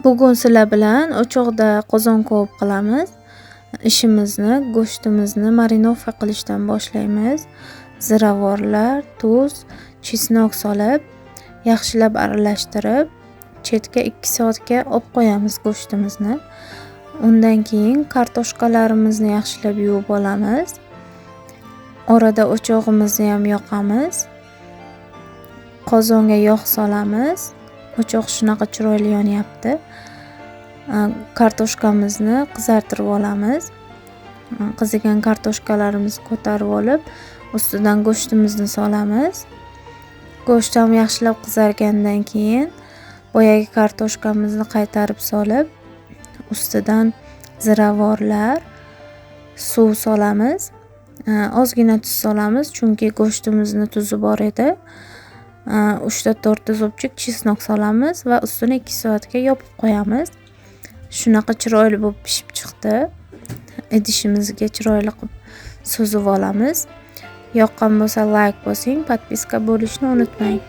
Bugun sizlar bilan o'choqda qozon ko'p qilamiz. Ishimizni, go'shtimizni marinovka qilishdan boshlaymiz. Ziravorlar, tuz, chesnok solib, yaxshilab aralashtirib, chetga 2 soatga olib qo'yamiz go'shtimizni. Undan keyin kartoshkalarimizni yaxshilab yuvib olamiz. Orada o'chog'imizni ham yoqamiz. Qozonga yog' solamiz. O'choq shunaqa chiroyli yonyapti. Kartoshkamizni qizartirib olamiz. Qizigan kartoshkalarimizni ko'tarib olib, ustidan go'shtimizni solamiz. Go'sht ham yaxshilab qizargandan keyin boyagi kartoshkamizni qaytarib solib, ustidan ziravorlar, suv solamiz. Ozgina tuz solamiz, chunki go'shtimizni tuzi bor edi. 3-4 zubchik chesnok solamiz va ustini 2 soatga yopib qo'yamiz. Shunaqa chiroyli bo'lib pishib chiqdi. Idishimizga chiroyli qilib suzib olamiz. Yoqqan bo'lsa like bosing, podpiska bo'lishni unutmang.